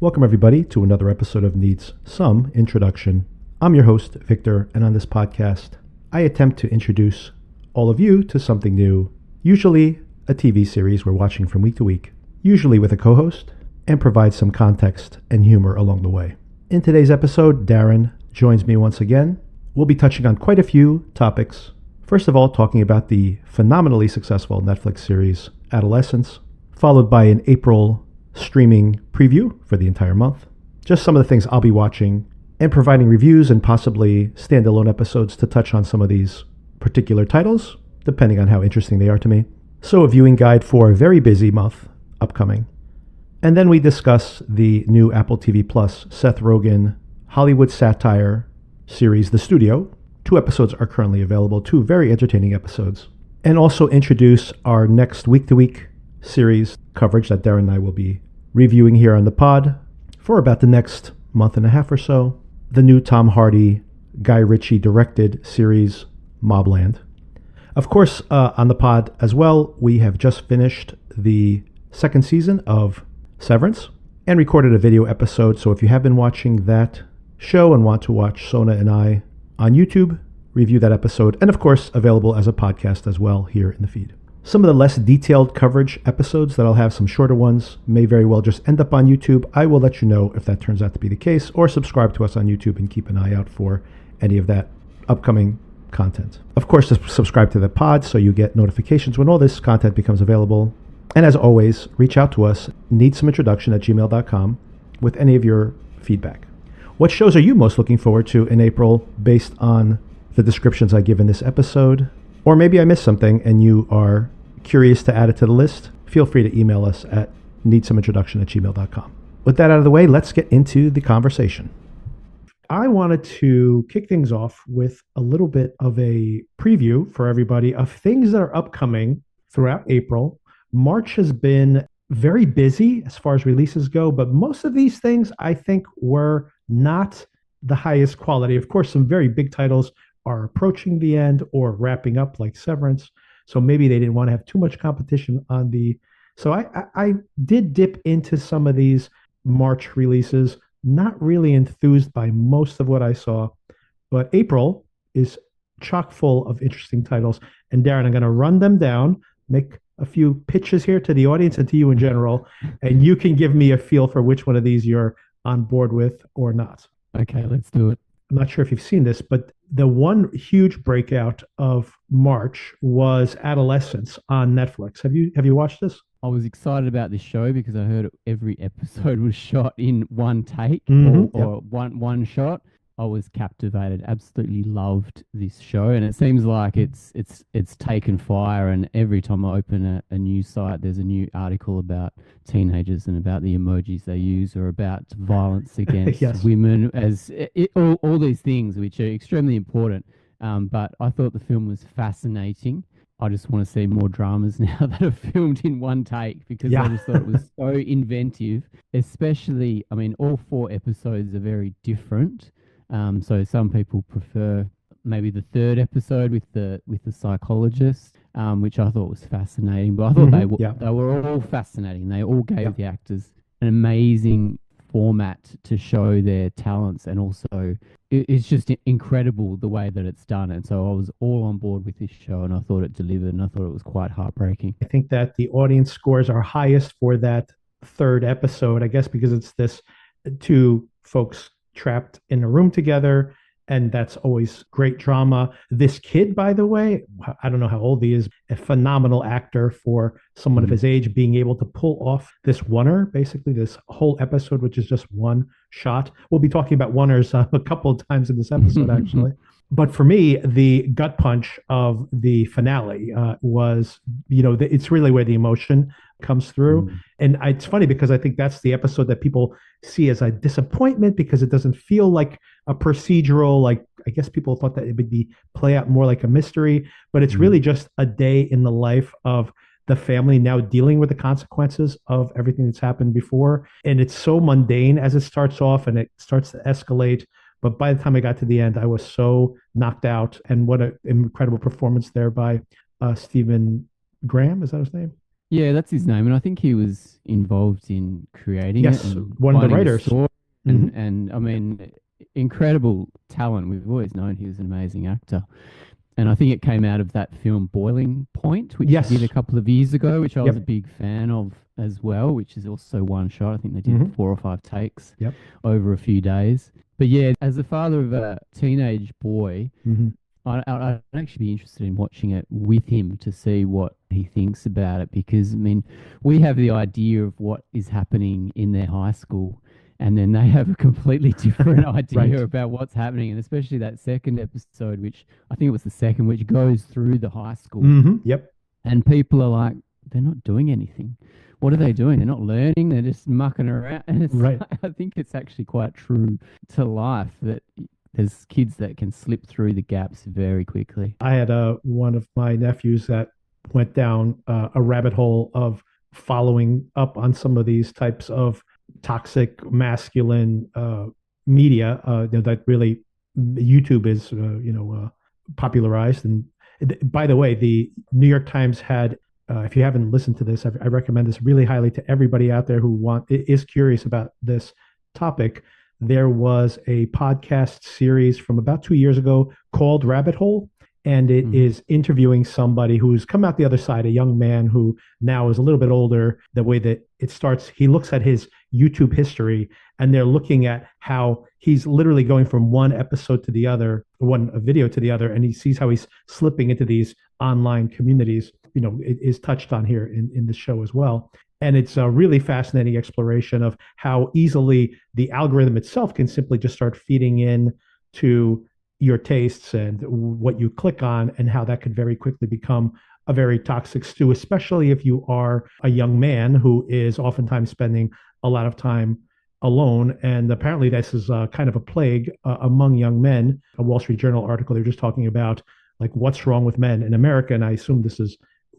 Welcome, everybody, to another episode of Needs Some Introduction. I'm your host, Victor, and on this podcast, I attempt to introduce all of you to something new, usually a TV series we're watching from week to week, usually with a co-host, and provide some context and humor along the way. In today's episode, Darren joins me once again. We'll be touching on quite a few topics. First of all, talking about the phenomenally successful Netflix series, Adolescence, followed by an April streaming preview for the entire month. Just some of the things I'll be watching and providing reviews and possibly standalone episodes to touch on some of these particular titles, depending on how interesting they are to me. So a viewing guide for a very busy month upcoming. And then we discuss the new Apple TV Plus Seth Rogan Hollywood satire series, The Studio. 2 episodes are currently available, 2 very entertaining episodes. And also introduce our next week-to-week series coverage that Darren and I will be reviewing here on the pod for about the next month and a half or so. The new Tom Hardy, Guy Ritchie directed series, Mobland. Of course, on the pod as well, we have just finished the second season of Severance and recorded a video episode. So if you have been watching that show and want to watch Sona and I on YouTube, review that episode. And of course, available as a podcast as well here in the feed. Some of the less detailed coverage episodes that I'll have, some shorter ones, may very well just end up on YouTube. I will let you know if that turns out to be the case, or subscribe to us on YouTube and keep an eye out for any of that upcoming content. Of course, subscribe to the pod so you get notifications when all this content becomes available. And as always, reach out to us, needssomeintroduction@gmail.com, with any of your feedback. What shows are you most looking forward to in April based on the descriptions I give in this episode? Or maybe I missed something and you are curious to add it to the list? Feel free to email us at needssomeintroduction@gmail.com. With that out of the way, let's get into the conversation. I wanted to kick things off with a little bit of a preview for everybody of things that are upcoming throughout April. March has been very busy as far as releases go, but most of these things I think were not the highest quality. Of course, some very big titles are approaching the end or wrapping up, like Severance. So maybe they didn't want to have too much competition on the... So I did dip into some of these March releases, not really enthused by most of what I saw, but April is chock full of interesting titles. And Darren, I'm going to run them down, make a few pitches here to the audience and to you in general, and you can give me a feel for which one of these you're on board with or not. Okay, let's do it. I'm not sure if you've seen this, but the one huge breakout of March was Adolescence on Netflix. Have you watched this? I was excited about this show because I heard every episode was shot in one take or one shot. I was captivated, absolutely loved this show, and it seems like it's taken fire, and every time I open a news site there's a new article about teenagers and about the emojis they use, or about violence against Yes. women, as all these things which are extremely important. But I thought the film was fascinating. I just want to see more dramas now that are filmed in one take, because I just thought it was so inventive, especially, I mean, all 4 episodes are very different. So some people prefer maybe the 3rd episode with the psychologist, which I thought was fascinating. But I thought they were all fascinating. They all gave the actors an amazing format to show their talents, and also it's just incredible the way that it's done. And so I was all on board with this show, and I thought it delivered, and I thought it was quite heartbreaking. I think that the audience scores are highest for that 3rd episode, I guess, because it's this 2 folks trapped in a room together, and that's always great drama. This kid, by the way, I don't know how old he is, a phenomenal actor for someone of his age, being able to pull off this oneer, basically this whole episode, which is just one shot. We'll be talking about oneers a couple of times in this episode, actually. But for me, the gut punch of the finale was, it's really where the emotion comes through. And it's funny because I think that's the episode that people see as a disappointment, because it doesn't feel like a procedural, like, I guess people thought that it would be play out more like a mystery, but it's really just a day in the life of the family now dealing with the consequences of everything that's happened before. And it's so mundane as it starts off, and it starts to escalate. But by the time I got to the end, I was so knocked out. And what an incredible performance there by Stephen Graham. Is that his name? Yeah, that's his name, and I think he was involved in creating it Yes, and one of the finding the writers. story, Hmm. and I mean, incredible talent. We've always known he was an amazing actor, and I think it came out of that film Boiling Point, which he did a Yes. couple of years ago, which I was a Yep. big fan of as well, which is also one shot. I think they did Hmm. 4 or 5 takes Yep. over a few days. But yeah, as the father of a teenage boy, Hmm. I'd actually be interested in watching it with him to see what he thinks about it because, I mean, we have the idea of what is happening in their high school, and then they have a completely different Right. idea about what's happening. And especially that second episode, which I think it was the second, which goes through the high school, Yep. and people are like, they're not doing anything. What are they doing? They're not learning. They're just mucking around. And it's Right. like, I think it's actually quite true to life that there's kids that can slip through the gaps very quickly. I had one of my nephews that went down a rabbit hole of following up on some of these types of toxic masculine media that really YouTube is popularized. And by the way, the New York Times had. If you haven't listened to this, I recommend this really highly to everybody out there who is curious about this topic. There was a podcast series from about 2 years ago called Rabbit Hole, and it Mm. is interviewing somebody who's come out the other side, a young man who now is a little bit older. The way that it starts, he looks at his YouTube history, and they're looking at how he's literally going from one episode to the other, one video to the other, and he sees how he's slipping into these online communities. It is touched on here in the show as well. And it's a really fascinating exploration of how easily the algorithm itself can simply just start feeding in to your tastes and what you click on, and how that could very quickly become a very toxic stew, especially if you are a young man who is oftentimes spending a lot of time alone. And apparently, this is kind of a plague among young men. A Wall Street Journal article, they're just talking about like what's wrong with men in America. And I assume this is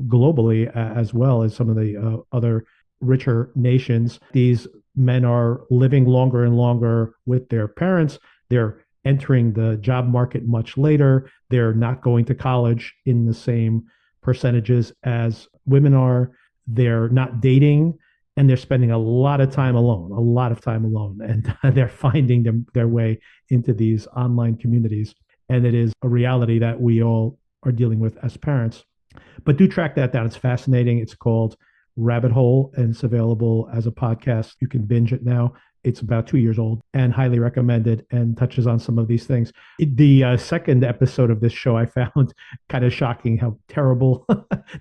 globally as well as some of the other richer nations. These men are living longer and longer with their parents. They're entering the job market much later. They're not going to college in the same percentages as women are. They're not dating, and they're spending a lot of time alone, a lot of time alone. And they're finding their way into these online communities. And it is a reality that we all are dealing with as parents. But do track that down. It's fascinating. It's called Rabbit Hole, and it's available as a podcast. You can binge it now. It's about 2 years old and highly recommended, and touches on some of these things. The second episode of this show I found kind of shocking how terrible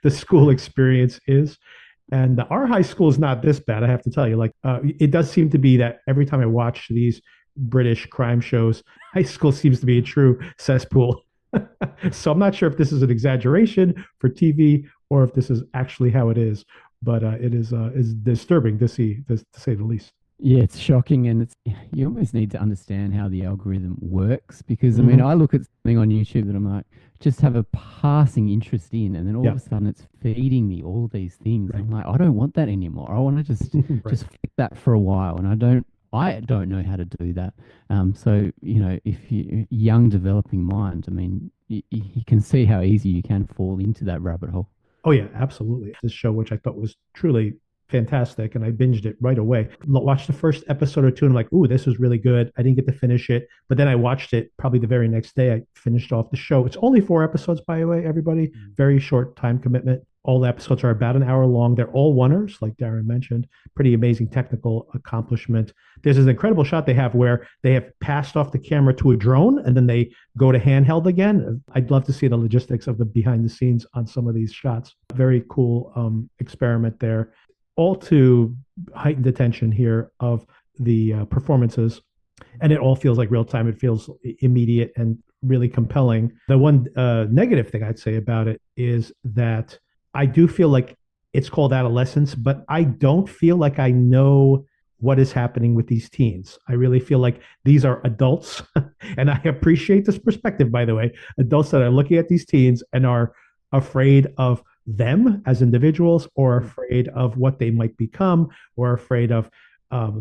the school experience is. And our high school is not this bad, I have to tell you. Like, it does seem to be that every time I watch these British crime shows, high school seems to be a true cesspool. So I'm not sure if this is an exaggeration for TV or if this is actually how it is, but it is disturbing to see, to say the least. Yeah, it's shocking, and it's you almost need to understand how the algorithm works because I mean, Hmm. I look at something on YouTube that I'm like, just have a passing interest in, and then all of Yeah, a sudden it's feeding me all these things. right, I'm like, I don't want that anymore. I want to just right. just flick that for a while, and I don't know how to do that. So if you young developing mind, I mean, you can see how easy you can fall into that rabbit hole. Oh yeah, absolutely. This show, which I thought was truly fantastic, and I binged it right away. Watched the first episode or two, and I'm like, "Ooh, this was really good." I didn't get to finish it, but then I watched it probably the very next day. I finished off the show. It's only 4 episodes, by the way, everybody. Very short time commitment. All the episodes are about an hour long. They're all oneers, like Darren mentioned. Pretty amazing technical accomplishment. There's this incredible shot they have where they have passed off the camera to a drone, and then they go to handheld again. I'd love to see the logistics of the behind the scenes on some of these shots. Very cool experiment there. All to heighten the tension here of the performances. And it all feels like real time. It feels immediate and really compelling. The one negative thing I'd say about it is that I do feel like it's called Adolescence, but I don't feel like I know what is happening with these teens. I really feel like these are adults. And I appreciate this perspective, by the way, adults that are looking at these teens and are afraid of them as individuals, or afraid of what they might become, or afraid of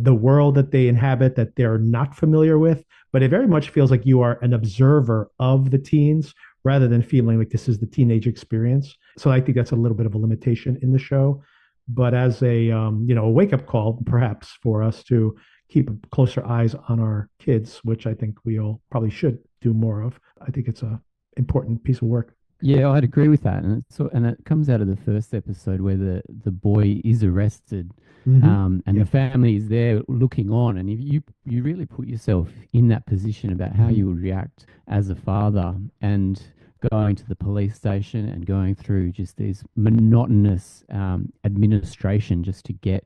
the world that they inhabit that they're not familiar with. But it very much feels like you are an observer of the teens rather than feeling like this is the teenage experience. So I think that's a little bit of a limitation in the show. but as a a wake up call, perhaps for us to keep closer eyes on our kids, which I think we all probably should do more of. I think it's a important piece of work. Yeah, I'd agree with that, and it comes out of the first episode where the boy is arrested, and Yeah. the family is there looking on, and if you really put yourself in that position about how Mhm. you would react as a father, and going to the police station and going through just these monotonous administration just to get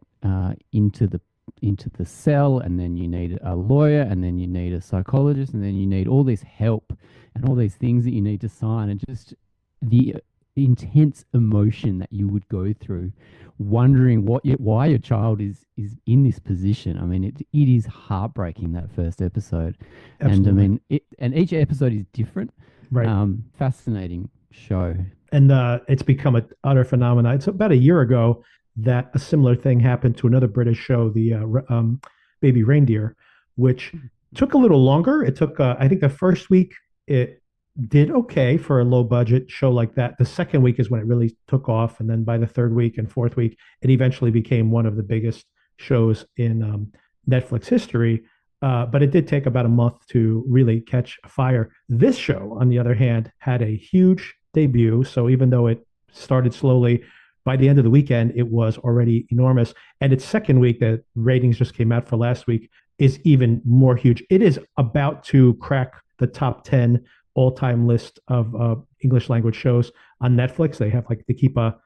into the cell, and then you need a lawyer, and then you need a psychologist, and then you need all this help and all these things that you need to sign, and just the intense emotion that you would go through, wondering why your child is in this position. I mean, it is heartbreaking, that first episode, and I Absolutely. mean and each episode is different. Right. Fascinating show. And it's become an utter phenomenon. It's about a year ago that a similar thing happened to another British show, the Baby Reindeer, which took a little longer. It took, I think, the first week it did okay for a low budget show like that. The second week is when it really took off, and then by the third week and fourth week, it eventually became one of the biggest shows in Netflix history. But it did take about a month to really catch fire. This show, on the other hand, had a huge debut. So even though it started slowly, by the end of the weekend, it was already enormous. And its second week, the ratings just came out for last week, is even more huge. It is about to crack the top 10 all-time list of English language shows on Netflix. They keep a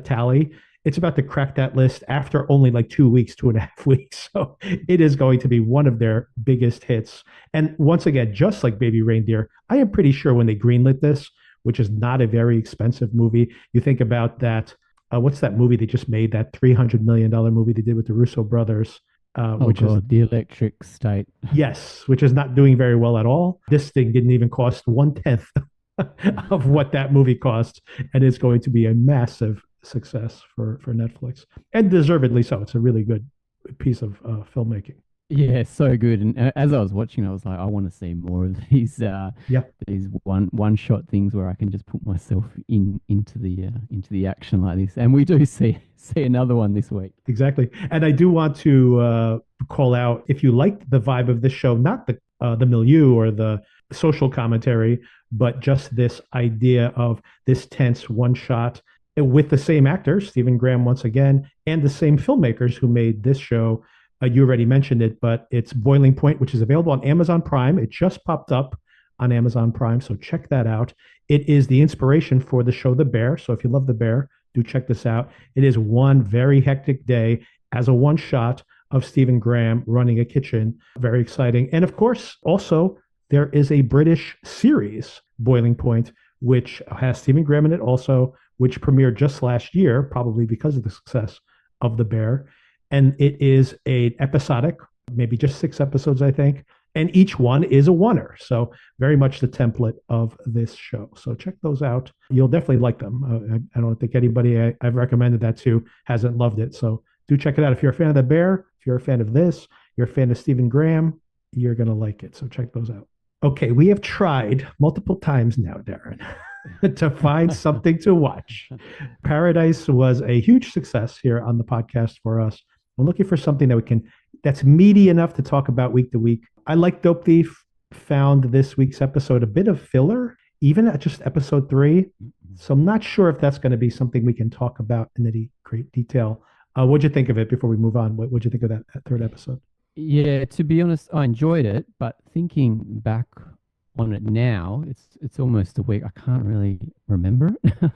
tally. It's about to crack that list after only like 2 weeks, 2.5 weeks. So it is going to be one of their biggest hits. And once again, just like Baby Reindeer, I am pretty sure when they greenlit this, which is not a very expensive movie, you think about that. What's that movie they just made? That $300 million movie they did with the Russo brothers, Oh which is God, the Electric State. yes, which is not doing very well at all. This thing didn't even cost 1/10 of what that movie cost, and it's going to be a massive success for Netflix, and deservedly so. It's a really good piece of filmmaking. Yeah, so good. And as I was watching, I was like, I want to see more of Yeah, these one shot things where I can just put myself into the action like this. And we do see another one this week. exactly. And I do want to call out, if you liked the vibe of this show, not the milieu or the social commentary, but just this idea of this tense one shot with the same actors, Stephen Graham once again, and the same filmmakers who made this show. You already mentioned it, but it's Boiling Point, which is available on Amazon Prime. It just popped up on Amazon Prime, so check that out. It is the inspiration for the show The Bear. So if you love The Bear, do check this out. It is one very hectic day as a one shot of Stephen Graham running a kitchen. Very exciting. And of course, also, there is a British series, Boiling Point, which has Stephen Graham in it also, which premiered just last year, probably because of the success of The Bear. And it is a episodic, maybe just 6 episodes, I think. And each one is a oneer. So very much the template of this show. So check those out. You'll definitely like them. I don't think anybody I've recommended that to hasn't loved it. So do check it out. If you're a fan of The Bear, if you're a fan of this, you're a fan of Stephen Graham, you're going to like it. So check those out. Okay, we have tried multiple times now, Darren, to find something to watch. Paradise was a huge success here on the podcast for us. I'm looking for something that's meaty enough to talk about week to week. I like Dope Thief. Found this week's episode a bit of filler, even at just episode 3. So I'm not sure if that's going to be something we can talk about in any great detail. What'd you think of it before we move on? What'd you think of that third episode? Yeah, to be honest, I enjoyed it, but thinking back on it now, it's almost a week. I can't really remember it.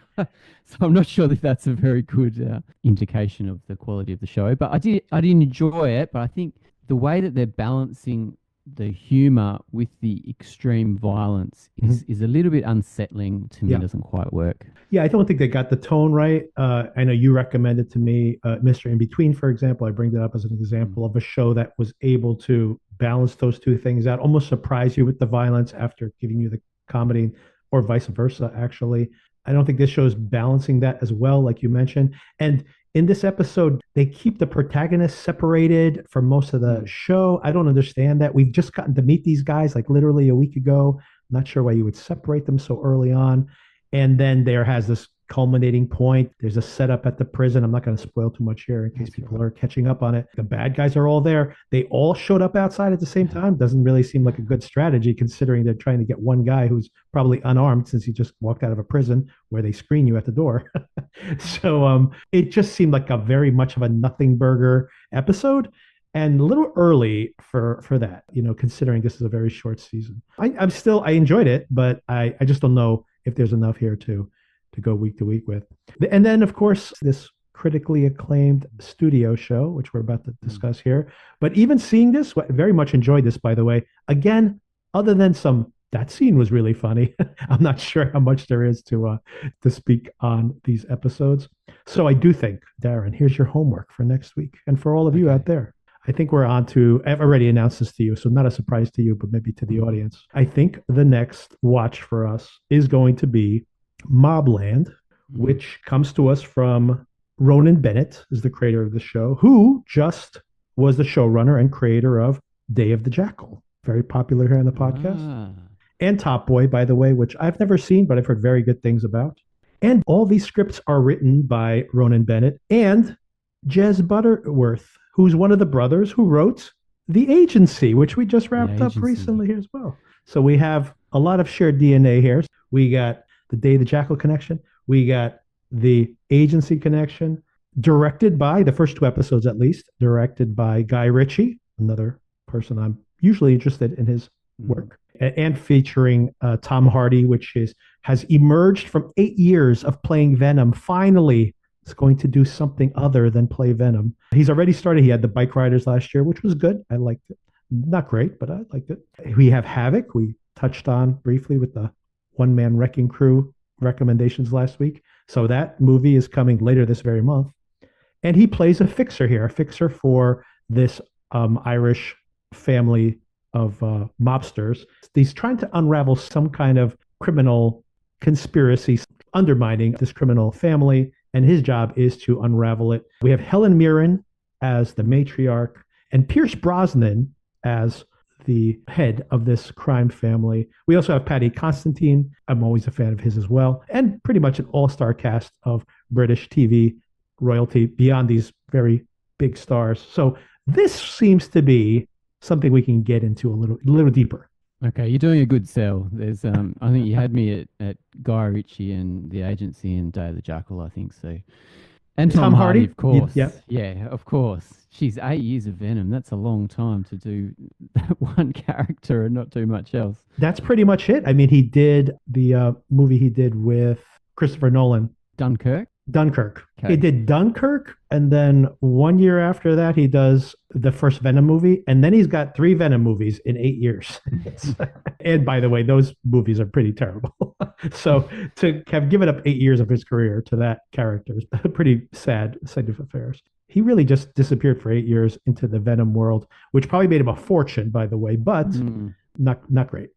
So I'm not sure that that's a very good indication of the quality of the show. But I did enjoy it, but I think the way that they're balancing the humor with the extreme violence is a little bit unsettling to me. Yeah. It doesn't quite work. Yeah, I don't think they got the tone right. I know you recommended to me Mr. In Between, for example. I bring that up as an example of a show that was able to balance those two things out, almost surprise you with the violence after giving you the comedy, or vice versa, actually. I don't think this show is balancing that as well, like you mentioned. And in this episode, they keep the protagonists separated for most of the show. I don't understand that. We've just gotten to meet these guys like literally a week ago. I'm not sure why you would separate them so early on. And then there has this culminating point. There's a setup at the prison. I'm not going to spoil too much here in case That's people right. are catching up on it. The bad guys are all there. They all showed up outside at the same time. Doesn't really seem like a good strategy considering they're trying to get one guy who's probably unarmed since he just walked out of a prison where they screen you at the door. So it just seemed like a very much of a nothing burger episode and a little early for that, considering this is a very short season. I enjoyed it, but I just don't know if there's enough here to go week to week with. And then of course this critically acclaimed studio show, which we're about to discuss here. But even seeing this, very much enjoyed this, by the way. Again, other than that scene was really funny. I'm not sure how much there is to speak on these episodes. So I do think, Darren, here's your homework for next week, and for all of you out there. I think we're on to, I've already announced this to you, so not a surprise to you, but maybe to the audience. I think the next watch for us is going to be Mobland, which comes to us from Ronan Bennett, is the creator of the show, who just was the showrunner and creator of Day of the Jackal, very popular here on the podcast. And Top Boy, by the way, which I've never seen, but I've heard very good things about. And all these scripts are written by Ronan Bennett and Jez Butterworth, who's one of the brothers who wrote The Agency, which we just wrapped up recently here as well. So we have a lot of shared DNA here. We got the Day of the Jackal connection. We got the Agency connection, directed by, the first two episodes at least, directed by Guy Ritchie, another person I'm usually interested in his work, and featuring Tom Hardy, which has emerged from 8 years of playing Venom. Finally, is going to do something other than play Venom. He's already started. He had the Bike Riders last year, which was good. I liked it. Not great, but I liked it. We have Havoc. We touched on briefly with the one-man wrecking crew recommendations last week. So that movie is coming later this very month. And he plays a fixer here, a fixer for this Irish family of mobsters. He's trying to unravel some kind of criminal conspiracy undermining this criminal family, and his job is to unravel it. We have Helen Mirren as the matriarch and Pierce Brosnan as the head of this crime family. We also have Paddy Constantine. I'm always a fan of his as well. And pretty much an all-star cast of British TV royalty beyond these very big stars. So this seems to be something we can get into a little deeper. Okay, you're doing a good sell. There's I think you had me at Guy Ritchie and The Agency and Day of the Jackal, I think so. And Tom Hardy, of course. Yep. Yeah, of course. She's 8 years of Venom. That's a long time to do that one character and not do much else. That's pretty much it. I mean, he did the movie he did with Christopher Nolan. Dunkirk. Okay. He did Dunkirk, and then 1 year after that, he does the first Venom movie, and then he's got 3 Venom movies in 8 years. And by the way, those movies are pretty terrible. So to have given up 8 years of his career to that character is a pretty sad state of affairs. He really just disappeared for 8 years into the Venom world, which probably made him a fortune, by the way, but not great.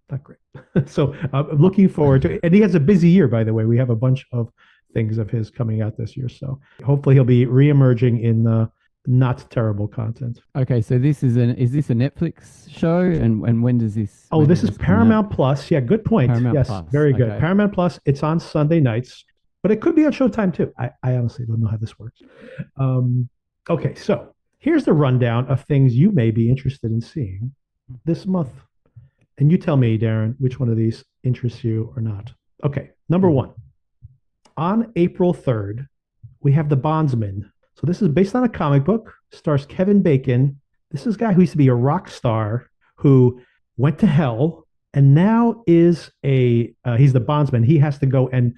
So I'm looking forward to it. And he has a busy year, by the way. We have a bunch of things of his coming out this year. So hopefully he'll be reemerging in not terrible content. Okay, so is this a Netflix show? And when does this? Oh, this is Paramount Plus. Yeah, good point. Yes, Plus. Very good. Okay. Paramount Plus. It's on Sunday nights, but it could be on Showtime too. I honestly don't know how this works. Okay, so here's the rundown of things you may be interested in seeing this month. And you tell me, Darren, which one of these interests you or not. Okay, number one. On April 3rd, we have The Bondsman. So this is based on a comic book, stars Kevin Bacon. This is a guy who used to be a rock star who went to hell and now is he's the bondsman. He has to go and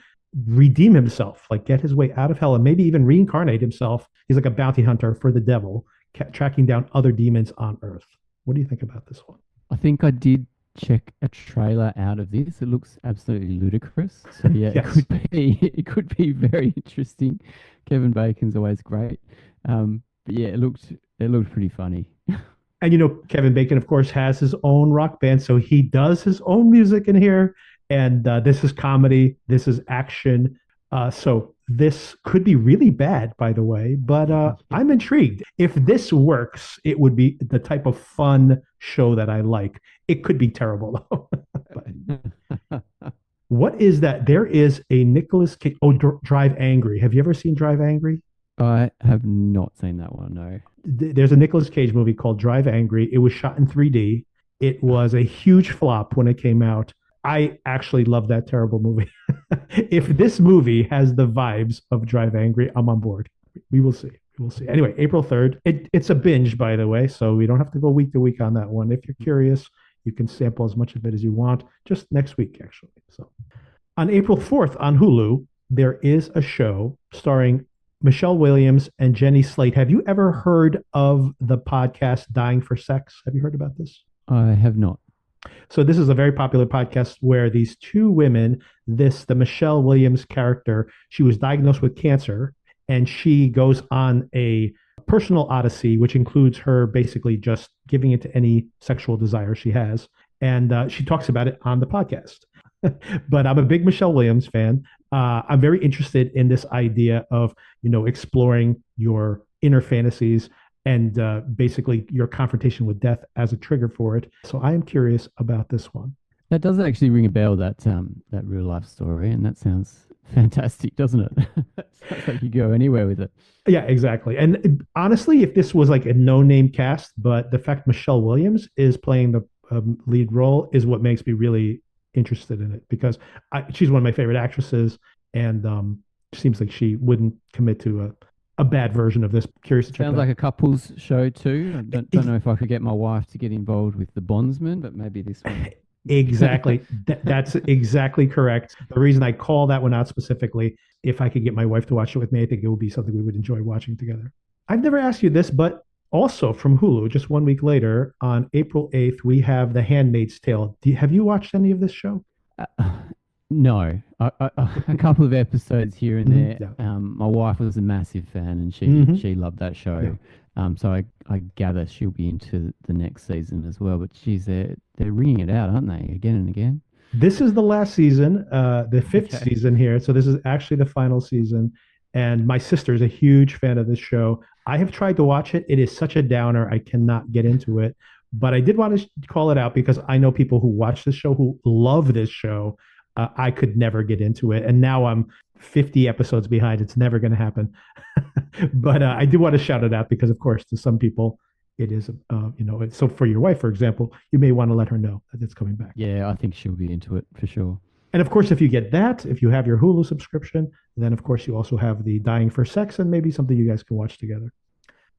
redeem himself, like get his way out of hell and maybe even reincarnate himself. He's like a bounty hunter for the devil, tracking down other demons on Earth. What do you think about this one? I think I did check a trailer out of this. It looks absolutely ludicrous. So yeah, yes. It could be very interesting. Kevin Bacon's always great. But yeah, it looked pretty funny. And Kevin Bacon, of course, has his own rock band, so he does his own music in here. And this is comedy, this is action. So this could be really bad, by the way, but I'm intrigued. If this works, it would be the type of fun show that I like. It could be terrible, though. What is that? There is a Nicolas Cage. Oh, Drive Angry. Have you ever seen Drive Angry? I have not seen that one. No. There's a Nicolas Cage movie called Drive Angry. It was shot in 3D. It was a huge flop when it came out. I actually love that terrible movie. If this movie has the vibes of Drive Angry, I'm on board. We will see. We will see. Anyway, April 3rd. It's a binge, by the way, so we don't have to go week to week on that one. If you're curious, you can sample as much of it as you want just next week, actually. So on April 4th on Hulu, there is a show starring Michelle Williams and Jenny Slate. Have you ever heard of the podcast Dying for Sex? Have you heard about this? I have not. So this is a very popular podcast where these two women, the Michelle Williams character, she was diagnosed with cancer and she goes on a personal odyssey, which includes her basically just giving it to any sexual desire she has. And she talks about it on the podcast. But I'm a big Michelle Williams fan. I'm very interested in this idea of, exploring your inner fantasies and basically your confrontation with death as a trigger for it. So I am curious about this one. That does actually ring a bell, that real life story, and that sounds fantastic, doesn't it? Sounds like you go anywhere with it. Yeah, exactly. And honestly, if this was like a no-name cast, but the fact Michelle Williams is playing the lead role is what makes me really interested in it because she's one of my favorite actresses, and seems like she wouldn't commit to a bad version of this. Curious to check Sounds that like a couples show too. I don't know if I could get my wife to get involved with the bondsman, but maybe this one. Exactly. That's exactly correct. The reason I call that one out specifically, if I could get my wife to watch it with me, I think it would be something we would enjoy watching together. I've never asked you this, but also from Hulu, just 1 week later, on April 8th, we have The Handmaid's Tale. Have you watched any of this show? Uh, no, a couple of episodes here and there. Yeah. My wife was a massive fan, and she loved that show. Yeah. So I gather she'll be into the next season as well. But geez, they're ringing it out, aren't they? Again and again. This is the last season, the fifth season here. So this is actually the final season. And my sister is a huge fan of this show. I have tried to watch it. It is such a downer. I cannot get into it. But I did want to call it out because I know people who watch this show who love this show. I could never get into it. And now I'm 50 episodes behind. It's never going to happen. But I do want to shout it out because, of course, to some people, it is, so for your wife, for example, you may want to let her know that it's coming back. Yeah, I think she'll be into it for sure. And of course, if you get that, if you have your Hulu subscription, then of course you also have the Dying for Sex and maybe something you guys can watch together.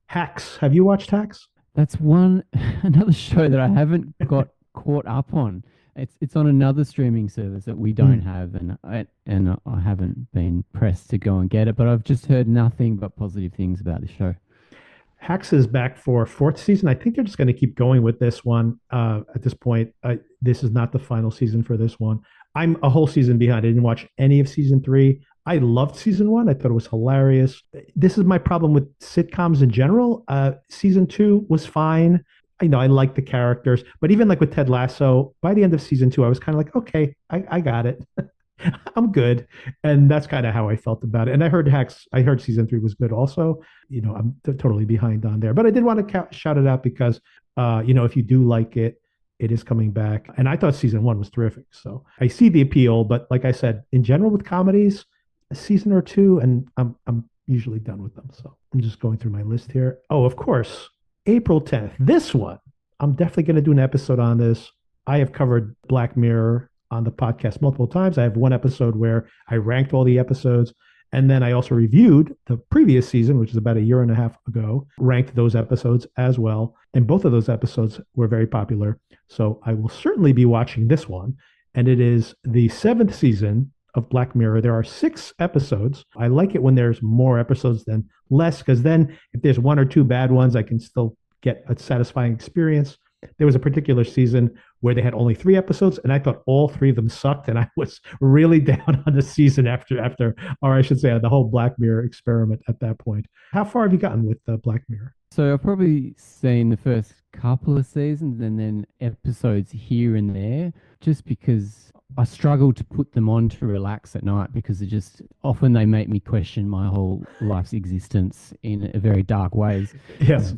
Hacks. Have you watched Hacks? That's another show that I haven't got caught up on. It's on another streaming service that we don't have, and I haven't been pressed to go and get it. But I've just heard nothing but positive things about the show. Hacks is back for fourth season. I think they're just going to keep going with this one at this point. This is not the final season for this one. I'm a whole season behind. I didn't watch any of season 3. I loved season 1. I thought it was hilarious. This is my problem with sitcoms in general. Season 2 was fine. I like the characters, but even like with Ted Lasso, by the end of season 2, I was kind of like, okay, I got it. I'm good. And that's kind of how I felt about it. And I heard season 3 was good also. I'm totally behind on there, but I did want to shout it out because, if you do like it, it is coming back. And I thought season 1 was terrific. So I see the appeal, but like I said, in general with comedies, a season or 2, and I'm usually done with them. So I'm just going through my list here. Oh, of course, April 10th. This one, I'm definitely going to do an episode on this. I have covered Black Mirror on the podcast multiple times. I have one episode where I ranked all the episodes. And then I also reviewed the previous season, which is about a year and a half ago, ranked those episodes as well. And both of those episodes were very popular. So I will certainly be watching this one. And it is the 7th season of Black Mirror. There are 6 episodes. I like it when there's more episodes than less, because then if there's 1 or 2 bad ones, I can still get a satisfying experience. There was a particular season where they had only 3 episodes, and I thought all 3 of them sucked, and I was really down on the season after, or I should say, the whole Black Mirror experiment at that point. How far have you gotten with Black Mirror? So I've probably seen the first couple of seasons and then episodes here and there, just because I struggle to put them on to relax at night because often they make me question my whole life's existence in a very dark ways. Yes.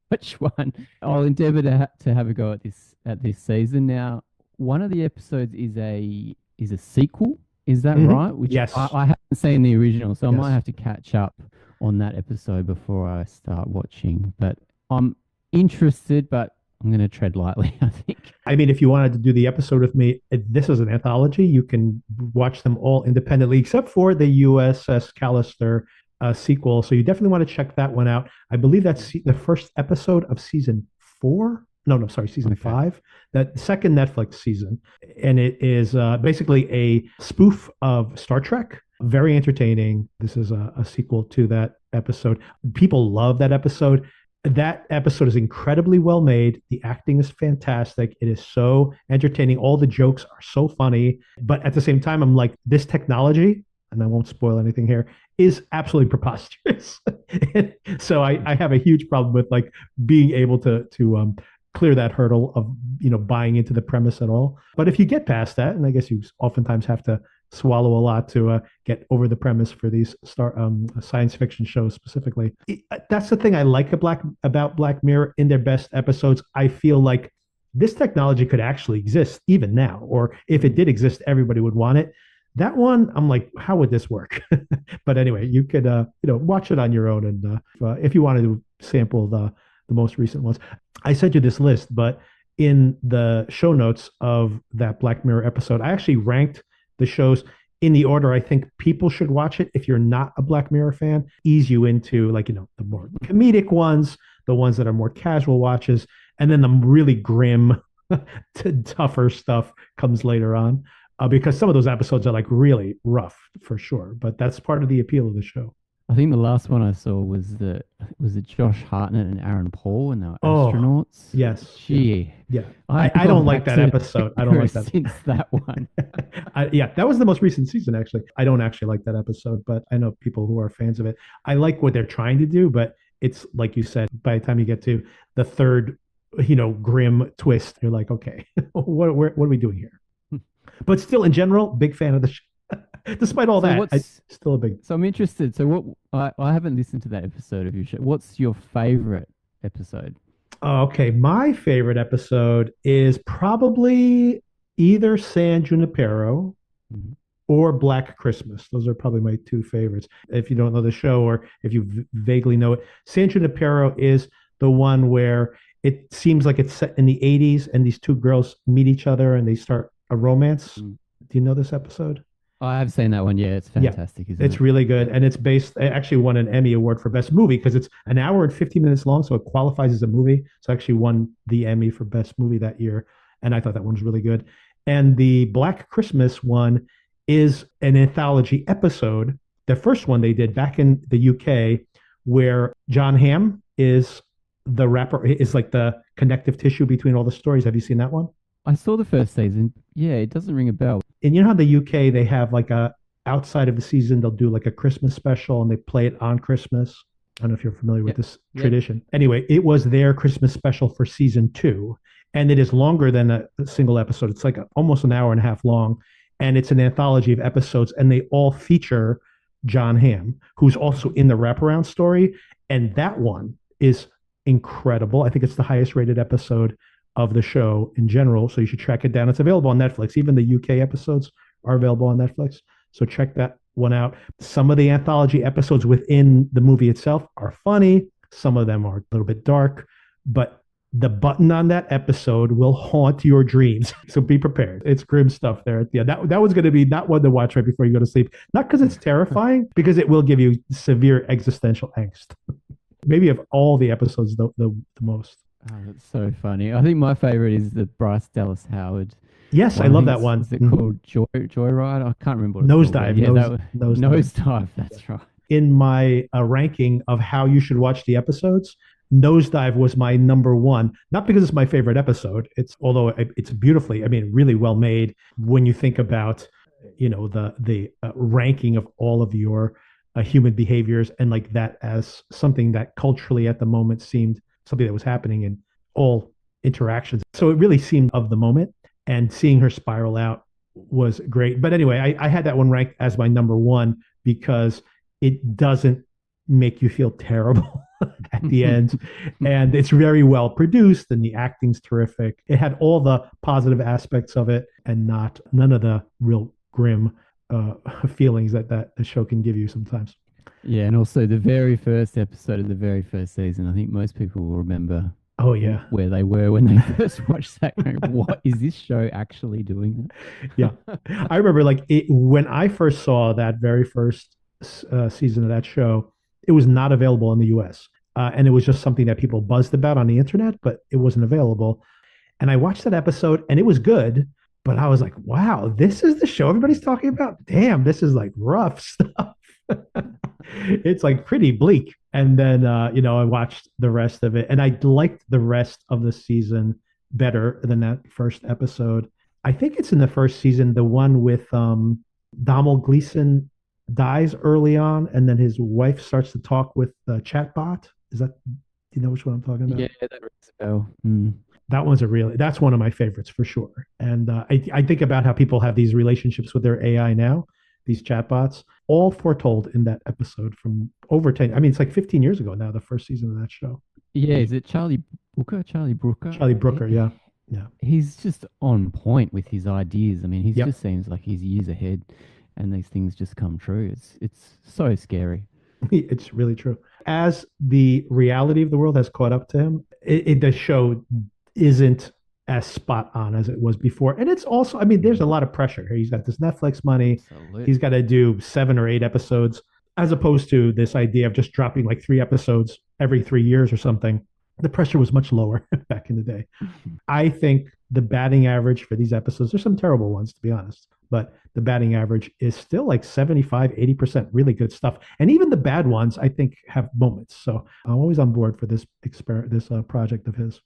Which one? I'll endeavour to have a go at this season. Now, one of the episodes is a is a sequel. Is that Hmm. right? Which Yes. I haven't seen the original, so I might Yes. have to catch up on that episode before I start watching. But I'm interested, but I'm going to tread lightly, I think. I mean, if you wanted to do the episode with me, this is an anthology. You can watch them all independently, except for the USS Callister sequel. So you definitely want to check that one out. I believe that's the first episode of season 4. No, no, sorry, season Okay. 5. That second Netflix season, and it is basically a spoof of Star Trek. Very entertaining. This is a sequel to that episode. People love that episode. That episode is incredibly well made. The acting is fantastic. It is so entertaining. All the jokes are so funny. But at the same time, I'm like, this technology, and I won't spoil anything here, is absolutely preposterous. So I have a huge problem with like being able to clear that hurdle of buying into the premise at all. But if you get past that, and I guess you oftentimes have to swallow a lot to get over the premise for these science fiction shows specifically. That's the thing I like about Black Mirror in their best episodes. I feel like this technology could actually exist even now, or if it did exist, everybody would want it. That one, I'm like, how would this work? But anyway, you could watch it on your own, and if you wanted to sample the most recent ones, I sent you this list, but in the show notes of that Black Mirror episode, I actually ranked the shows in the order I think people should watch it. If you're not a Black Mirror fan, ease you into the more comedic ones, the ones that are more casual watches, and then the really grim, tougher stuff comes later on. Because some of those episodes are like really rough for sure, but that's part of the appeal of the show. I think the last one I saw was it Josh Hartnett and Aaron Paul, and they were Oh, astronauts. yes. Gee, Yeah. I've I gone don't like back that to episode. I don't like that. since that one. Yeah, that was the most recent season, actually. I don't actually like that episode, but I know people who are fans of it. I like what they're trying to do, but it's like you said, by the time you get to the third, grim twist, you're like, okay, what are we doing here? But still, in general, big fan of the show. Despite all So that, I what's still a big. so I'm interested. So I haven't listened to that episode of your show. What's your favorite episode? Oh, okay, my favorite episode is probably either San Junipero Mhm. or Black Christmas. Those are probably my two favorites. If you don't know the show, or if you vaguely know it, San Junipero is the one where it seems like it's set in the 80s and these two girls meet each other and they start a romance. Mm. Do you know this episode? I have seen that one. Yeah, it's Yeah, fantastic, isn't it's it? really good. And it's based, it actually won an Emmy Award for Best Movie because it's an hour and 50 minutes long. So it qualifies as a movie. So it actually won the Emmy for Best Movie that year. And I thought that one was really good. And the Black Christmas one is an anthology episode. The first one they did back in the UK, where John Hamm is the rapper, is like the connective tissue between all the stories. Have you seen that one? I saw the first season. Yeah, it doesn't ring a bell. And you know how the UK they have like a outside of the season they'll do like a Christmas special and they play it on Christmas. I don't know if you're familiar with Yep. this Yep. tradition. Anyway, it was their Christmas special for season 2, and it is longer than a single episode. It's like almost an hour and a half long, and it's an anthology of episodes, and they all feature John Hamm, who's also in the wraparound story, and that one is incredible. I think it's the highest rated episode of the show in general, so you should track it down. It's available on Netflix. Even the UK episodes are available on Netflix. So check that one out. Some of the anthology episodes within the movie itself are funny. Some of them are a little bit dark, but the button on that episode will haunt your dreams. So be prepared. It's grim stuff there. Yeah, that was going to be not one to watch right before you go to sleep. Not because it's terrifying, because it will give you severe existential angst. Maybe of all the episodes, the most. Oh, that's so funny. I think my favorite is the Bryce Dallas Howard Yes, I one. I love think that one. is it Mhm. called Joyride? I can't remember what it's called. Nosedive. Yeah, that was Nosedive. Nosedive. That's right. In my ranking of how you should watch the episodes, Nosedive was my number one. Not because it's my favorite episode. Although it's beautifully, I mean, really well made. When you think about, the ranking of all of your human behaviors and like that as something that culturally at the moment seemed something that was happening in all interactions. So it really seemed of the moment, and seeing her spiral out was great. But anyway, I had that one ranked as my number one because it doesn't make you feel terrible at the end. And it's very well produced and the acting's terrific. It had all the positive aspects of it and none of the real grim feelings that the show can give you sometimes. Yeah, and also the very first episode of the very first season. I think most people will remember. Oh yeah, where they were when they first watched that. What is this show actually doing? Yeah, I remember like when I first saw that very first season of that show. It was not available in the U.S. And it was just something that people buzzed about on the internet, but it wasn't available. And I watched that episode, and it was good. But I was like, wow, this is the show everybody's talking about. Damn, this is like rough stuff. It's like pretty bleak. And then I watched the rest of it, and I liked the rest of the season better than that first episode. I think it's in the first season, the one with Domhnall Gleeson dies early on, and then his wife starts to talk with the chatbot. Is that, do you know which one I'm talking about? Yeah, that rings a bell. That's one of my favorites for sure. And I think about how people have these relationships with their AI now, these chatbots, all foretold in that episode from over 10. I mean, it's like 15 years ago now, the first season of that show. Yeah, is it Charlie Brooker? Charlie Brooker? Charlie Brooker, yeah. Yeah. He's just on point with his ideas. I mean, he just seems like he's years ahead, and these things just come true. It's so scary. It's really true. As the reality of the world has caught up to him, the show isn't as spot on as it was before. And it's also, I mean, there's a lot of pressure here. He's got this Netflix money. Absolutely. He's got to do 7 or 8 episodes, as opposed to this idea of just dropping like 3 episodes every 3 years or something. The pressure was much lower back in the day. I think the batting average for these episodes, there's some terrible ones, to be honest, but the batting average is still like 75, 80% really good stuff. And even the bad ones, I think, have moments. So I'm always on board for this project of his.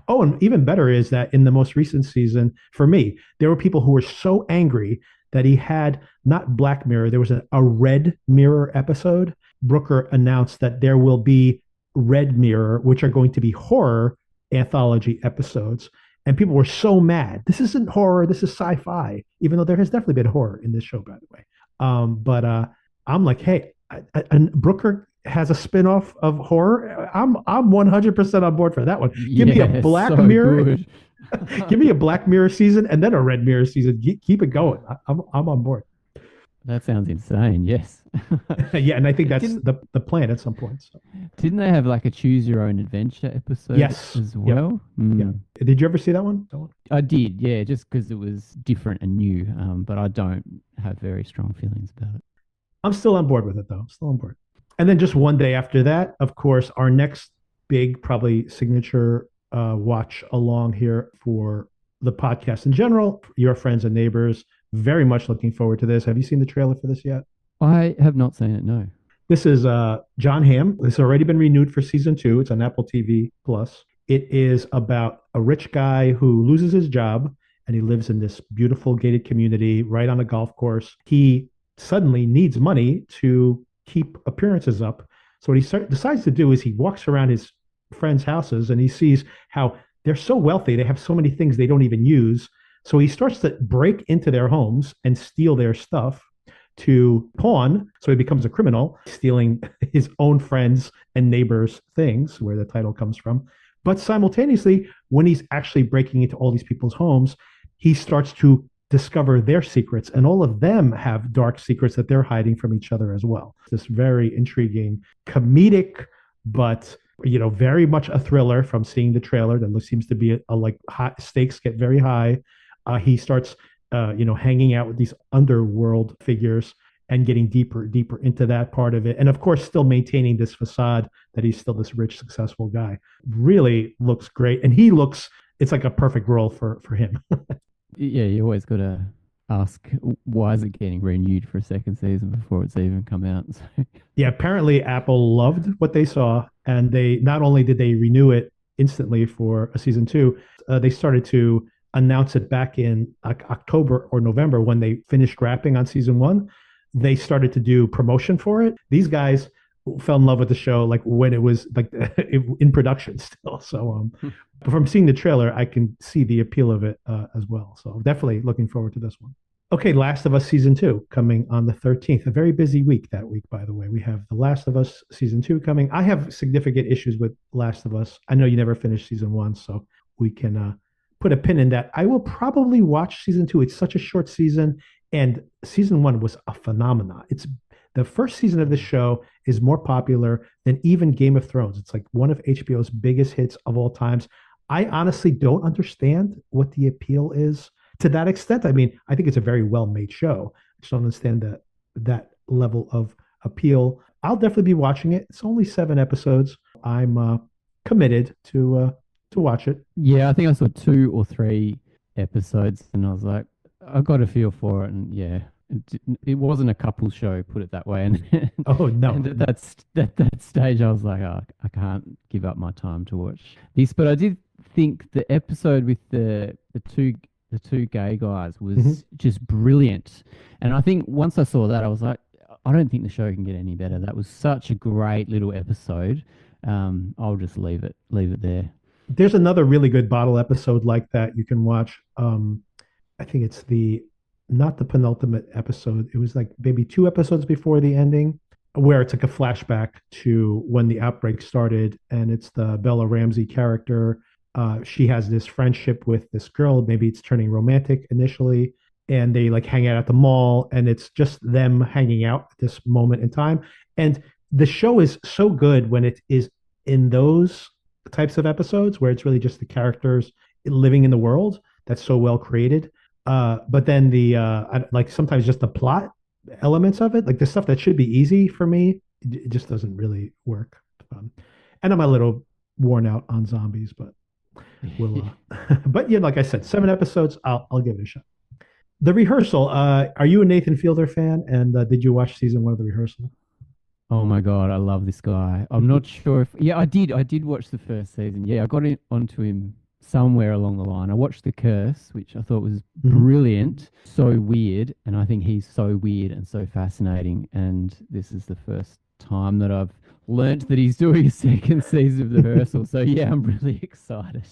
Oh, and even better is that in the most recent season, for me, there were people who were so angry that he had not Black Mirror, there was a Red Mirror episode. Brooker announced that there will be Red Mirror, which are going to be horror anthology episodes. And people were so mad. This isn't horror, this is sci-fi, even though there has definitely been horror in this show, by the way. But I'm like, hey, Brooker has a spin-off of horror. I'm 100% on board for that one. Give me a Black Mirror. Give me a Black Mirror season and then a Red Mirror season. Keep it going. I'm on board. That sounds insane. Yes. Yeah, and I think that's the plan at some point. So. Didn't they have like a choose your own adventure episode? Yes. As well. Yep. Yeah. Did you ever see that one? I did. Yeah, just because it was different and new. But I don't have very strong feelings about it. I'm still on board with it, though. Still on board. And then just one day after that, of course, our next big, probably signature watch along here for the podcast in general, your friends and neighbors. Very much looking forward to this. Have you seen the trailer for this yet? I have not seen it, no. This is John Hamm. This has already been renewed for season 2. It's on Apple TV Plus. It is about a rich guy who loses his job and he lives in this beautiful gated community right on a golf course. He suddenly needs money to keep appearances up. So what he decides to do is he walks around his friends' houses and he sees how they're so wealthy. They have so many things they don't even use. So he starts to break into their homes and steal their stuff to pawn. So he becomes a criminal, stealing his own friends' and neighbors' things, where the title comes from. But simultaneously, when he's actually breaking into all these people's homes, he starts to discover their secrets, and all of them have dark secrets that they're hiding from each other as well. This very intriguing, comedic, but very much a thriller from seeing the trailer. That seems to be stakes get very high. He starts, hanging out with these underworld figures and getting deeper into that part of it. And of course, still maintaining this facade that he's still this rich, successful guy. Really looks great. And it's like a perfect role for him. Yeah, you always got to ask, why is it getting renewed for a second season before it's even come out? So. Yeah, apparently Apple loved what they saw. And they not only did they renew it instantly for a season 2, they started to announce it back in October or November when they finished wrapping on season 1. They started to do promotion for it. These guys fell in love with the show like when it was like in production still. So from seeing the trailer, I can see the appeal of it as well. So definitely looking forward to this one. Okay, Last of Us season two coming on the 13th. A very busy week that week, by the way. We have The Last of Us season two coming. I have significant issues with Last of Us. I know you never finished season one, so we can put a pin in that. I will probably watch season two. It's such a short season, and season one was a phenomenon. It's the first season of the show is more popular than even Game of Thrones. It's like one of HBO's biggest hits of all times. I honestly don't understand what the appeal is to that extent. I mean, I think it's a very well made show. I just don't understand that level of appeal. I'll definitely be watching it. It's only 7 episodes. I'm committed to watch it. Yeah, I think I saw 2 or 3 episodes, and I was like, I got a feel for it, and yeah, it wasn't a couple show, put it that way. And Oh no, and at no. that stage, I was like, oh, I can't give up my time to watch this. But I did think the episode with the two gay guys Mhm. was just brilliant, and I think once I saw that, I was like, I don't think the show can get any better. That was such a great little episode. I'll just leave it there. There's another really good bottle episode like that you can watch. I think it's the not the penultimate episode. It was like maybe 2 episodes before the ending, where it's like a flashback to when the outbreak started, and it's the Bella Ramsey character. She has this friendship with this girl. Maybe it's turning romantic initially, and they like hang out at the mall, and it's just them hanging out at this moment in time. And the show is so good when it is in those types of episodes where it's really just the characters living in the world that's so well created. But then like sometimes just the plot elements of it, like the stuff that should be easy for me, it just doesn't really work. And I'm a little worn out on zombies, but we'll. But yeah, like I said, 7 episodes. I'll give it a shot. The Rehearsal. Are you a Nathan Fielder fan? And did you watch season one of The Rehearsal? Oh my God, I love this guy. I'm not sure if, yeah, I did watch the first season. Yeah, I got onto him somewhere along the line. I watched The Curse, which I thought was Mhm. brilliant, so weird, and I think he's so weird and so fascinating. And this is the first time that I've learnt that he's doing a second season of The Rehearsal. So yeah, I'm really excited.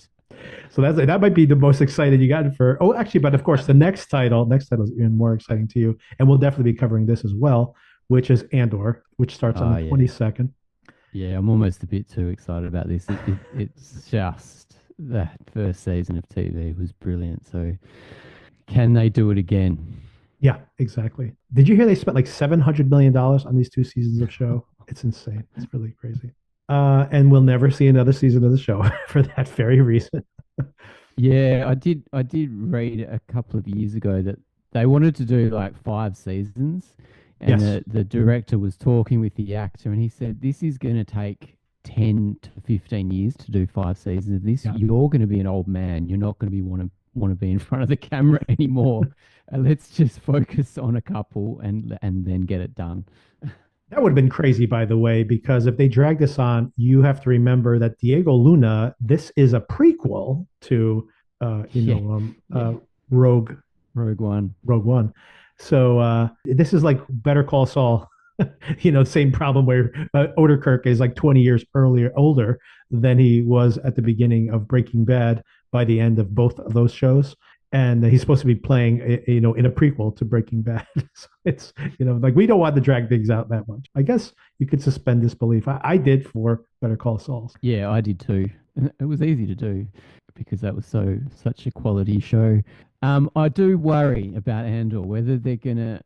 So that might be the most excited you got for. Oh, actually, but of course, the next title is even more exciting to you, and we'll definitely be covering this as well, which is Andor, which starts on Oh the yeah. 22nd. Yeah, I'm almost a bit too excited about this. It's just that first season of TV was brilliant. So can they do it again? Yeah, exactly. Did you hear they spent like $700 million on these 2 seasons of show? It's insane. It's really crazy. And we'll never see another season of the show for that very reason. Yeah, I did read a couple of years ago that they wanted to do like 5 seasons, and Yes. the director was talking with the actor, and he said, "This is going to take 10 to 15 years to do 5 seasons of this. Yeah. You're going to be an old man. You're not going to be want to be in front of the camera anymore. Let's just focus on a couple and then get it done." That would have been crazy, by the way, because if they drag this on, you have to remember that Diego Luna, this is a prequel to, Yeah, yeah. Rogue Rogue One. Rogue One. So this is like Better Call Saul. Same problem where Oderkirk is like 20 years older than he was at the beginning of Breaking Bad by the end of both of those shows. And he's supposed to be playing, in a prequel to Breaking Bad. So it's, like we don't want to drag things out that much. I guess you could suspend disbelief. I did for Better Call Saul. Yeah, I did too. And it was easy to do because that was such a quality show. I do worry about Andor, whether they're gonna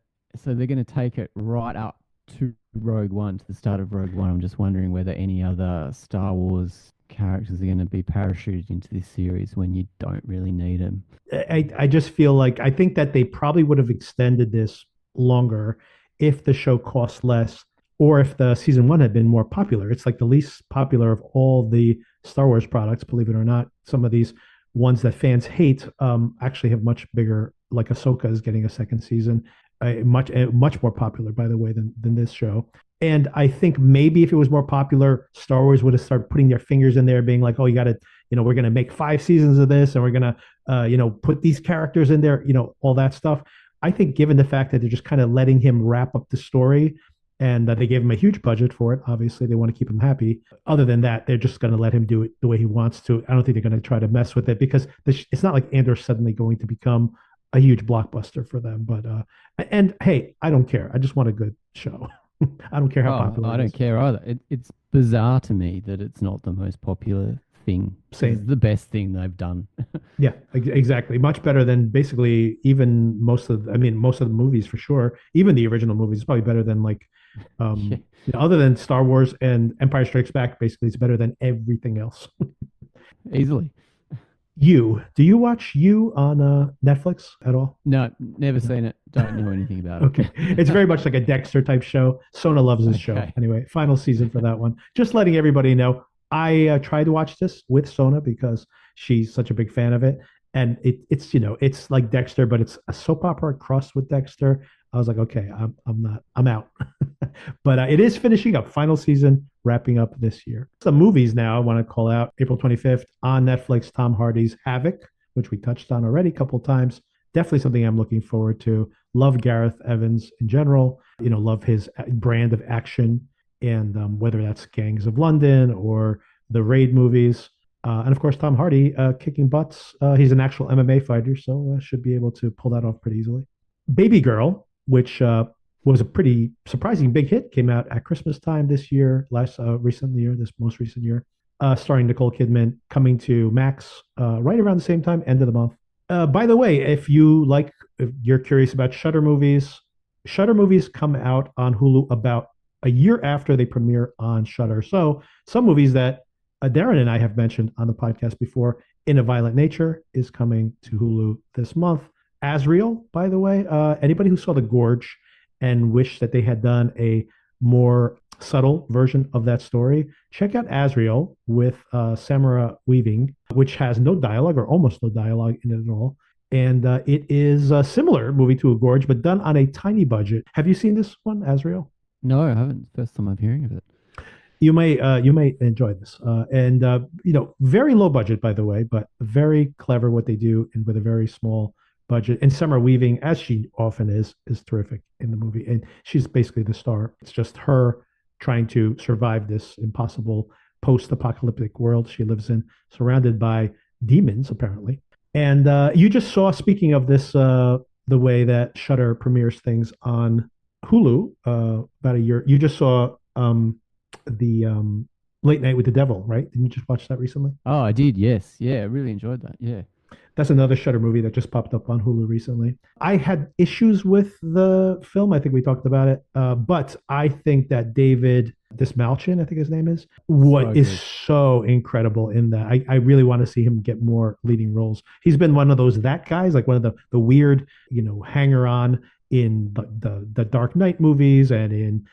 take it right up to Rogue One, to the start of Rogue One. I'm just wondering whether any other Star Wars characters are going to be parachuted into this series when you don't really need them. I just feel like I think that they probably would have extended this longer if the show cost less or if the season one had been more popular. It's like the least popular of all the Star Wars products, believe it or not. Some of these ones that fans hate actually have much bigger, like Ahsoka is getting a second season, much more popular, by the way, than this show. And I think maybe if it was more popular, Star Wars would have started putting their fingers in there, being like, "Oh, you got to, we're going to make 5 seasons of this, and we're going to, put these characters in there, all that stuff." I think, given the fact that they're just kind of letting him wrap up the story, and that they gave him a huge budget for it, obviously they want to keep him happy. Other than that, they're just going to let him do it the way he wants to. I don't think they're going to try to mess with it because it's not like Andor's suddenly going to become a huge blockbuster for them. But and hey, I don't care. I just want a good show. I don't care how Oh, popular I it don't is. care either. It's bizarre to me that it's not the most popular thing because it's Same. the best thing they've done. Yeah, exactly. Much better than basically even most of, I mean, most of the movies for sure. Even the original movies is probably better than like, Yeah, other than Star Wars and Empire Strikes Back, basically it's better than everything else. easily. Do you watch You on Netflix at all? No, never No. seen it. Don't know anything about Okay. It's it. very much like a Dexter type show. Sona loves this show. Okay. Anyway, final season for that one. Just letting everybody know, I tried to watch this with Sona because she's such a big fan of it. And it's, it's like Dexter, but it's a soap opera crossed with Dexter. I was like, okay, I'm not, I'm out. But it is finishing up, final season, wrapping up this year. Some movies now I want to call out April 25th on Netflix, Tom Hardy's Havoc, which we touched on already a couple of times. Definitely something I'm looking forward to. Love Gareth Evans in general. Love his brand of action, and whether that's Gangs of London or the Raid movies. And of course, Tom Hardy kicking butts. He's an actual MMA fighter, so should be able to pull that off pretty easily. Baby Girl, which was a pretty surprising big hit, came out at Christmas time this year, this most recent year, starring Nicole Kidman, coming to Max right around the same time, end of the month. By the way, if you're curious about Shutter movies come out on Hulu about a year after they premiere on Shutter. So some movies that Darren and I have mentioned on the podcast before, In a Violent Nature is coming to Hulu this month. Asriel, by the way, anybody who saw The Gorge and wish that they had done a more subtle version of that story, check out Asriel with Samara Weaving, which has no dialogue or almost no dialogue in it at all. And it is a similar movie to A Gorge, but done on a tiny budget. Have you seen this one, Asriel? No, I haven't. First time I'm hearing of it. You may enjoy this, and very low budget, by the way, but very clever what they do, and with a very small budget. And Summer Weaving, as she often is terrific in the movie, and she's basically the star. It's just her trying to survive this impossible post-apocalyptic world she lives in, surrounded by demons apparently. And you just saw, speaking of this, the way that Shutter premieres things on Hulu about a year. You just saw the Late Night with the Devil, right? Didn't you just watch that recently? Oh, I did. Yes. Yeah, I really enjoyed that. Yeah. That's another Shutter movie that just popped up on Hulu recently. I had issues with the film. I think we talked about it, but I think that David Dismalchin, I think his name is, what So is good. so incredible in that. I really want to see him get more leading roles. He's been one of those that guys, like one of the weird, hanger on in the Dark Knight movies and in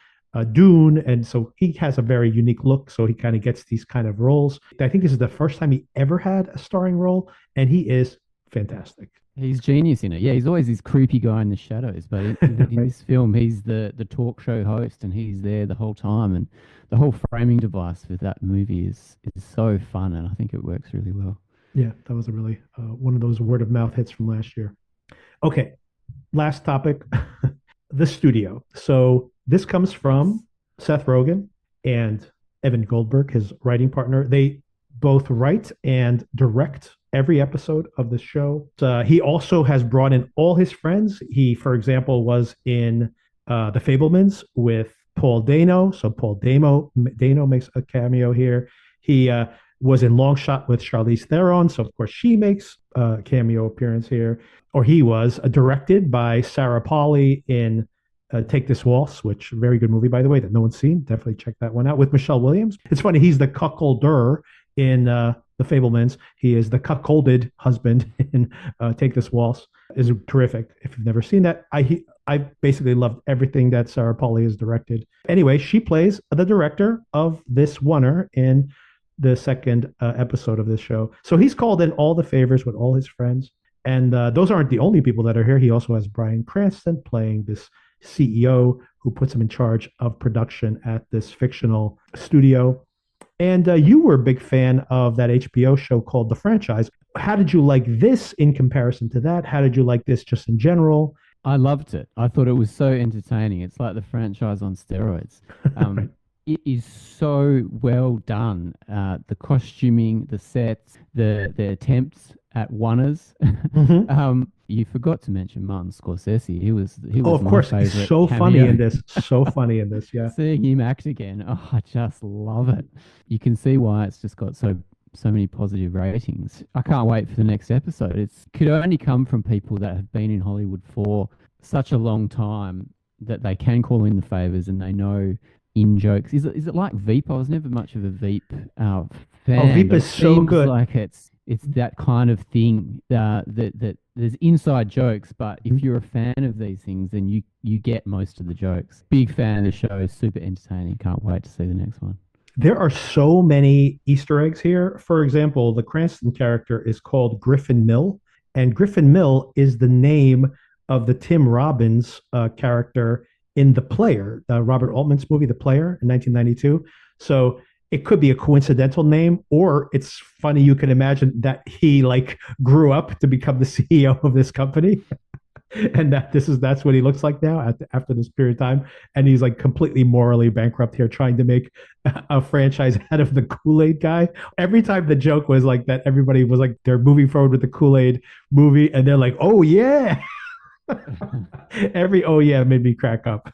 Dune, and so he has a very unique look. So he kind of gets these kind of roles. I think this is the first time he ever had a starring role, and he is fantastic. He's genius in it. Yeah, he's always this creepy guy in the shadows, but in Right? this film, he's the talk show host, and he's there the whole time. And the whole framing device with that movie is so fun, and I think it works really well. Yeah, that was a really one of those word of mouth hits from last year. Okay, last topic, the studio. So this comes Yes. from Seth Rogan and Evan Goldberg, his writing partner. They both write and direct every episode of the show. He also has brought in all his friends. He, for example, was in The Fablemans with Paul Dano. So Dano makes a cameo here. He was in Long Shot with Charlize Theron. So, of course, she makes a cameo appearance here. Or he was directed by Sarah Polley in Take This Waltz, which very good movie, by the way, that no one's seen. Definitely check that one out with Michelle Williams. It's funny, he's the cuckolder in The Fablemans. He is the cuckolded husband in Take This Waltz. Is terrific. If you've never seen that, I basically loved everything that Sarah Polley has directed. Anyway, she plays the director of this oneer in the second episode of this show. So he's called in all the favors with all his friends. And those aren't the only people that are here. He also has Bryan Cranston playing this CEO who puts him in charge of production at this fictional studio. And you were a big fan of that HBO show called The Franchise. How did you like this in comparison to that? How did you like this just in general? I loved it. I thought it was so entertaining. It's like the franchise on steroids. Right. It is so well done. The costuming, the sets, the attempts at Oneers. Hmm. You forgot to mention Martin Scorsese. He Oh, was of my course, he's favorite so funny in cameo. this. So funny in this. Yeah. Seeing him act again, oh, I just love it. You can see why it's just got so many positive ratings. I can't wait for the next episode. It's could only come from people that have been in Hollywood for such a long time that they can call in the favors and they know in jokes. Is it like Veep? I was never much of a Veep Oh, fan, Veep but is it so seems good. like it's that kind of thing that there's inside jokes, but if you're a fan of these things, then you get most of the jokes. Big fan of the show, super entertaining. Can't wait to see the next one. There are so many Easter eggs here. For example, the Cranston character is called Griffin Mill, and Griffin Mill is the name of the Tim Robbins character in The Player, Robert Altman's movie, The Player in 1992. So it could be a coincidental name, or it's funny. You can imagine that he like grew up to become the CEO of this company, and that's what he looks like now after this period of time, and he's like completely morally bankrupt here trying to make a franchise out of the Kool-Aid guy. Every time the joke was like that, everybody was like they're moving forward with the Kool-Aid movie, and they're like, oh yeah. Every oh yeah made me crack up.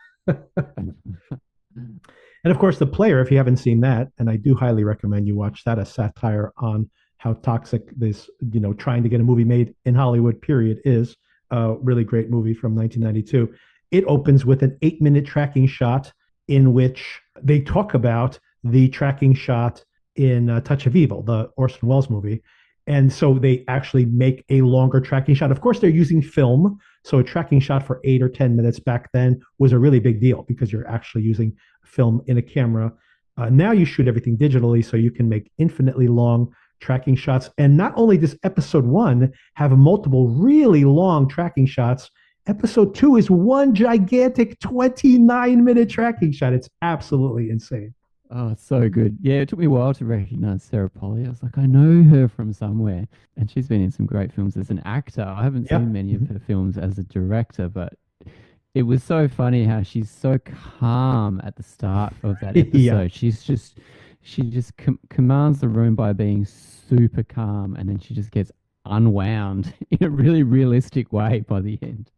And of course, The Player, if you haven't seen that, and I do highly recommend you watch that, a satire on how toxic this, trying to get a movie made in Hollywood, period, is. A really great movie from 1992. It opens with an 8-minute tracking shot in which they talk about the tracking shot in Touch of Evil, the Orson Welles movie. And so they actually make a longer tracking shot. Of course, they're using film. So a tracking shot for 8 or 10 minutes back then was a really big deal because you're actually using film in a camera. Now you shoot everything digitally, so you can make infinitely long tracking shots. And not only does episode one have multiple really long tracking shots, episode two is one gigantic 29-minute tracking shot. It's absolutely insane. Oh, it's so good. Yeah, it took me a while to recognize Sarah Polly. I was like, I know her from somewhere. And she's been in some great films as an actor. I haven't Yeah. seen many of her films as a director, but it was so funny how she's so calm at the start of that Yeah. episode. She just commands the room by being super calm, and then she just gets unwound in a really realistic way by the end.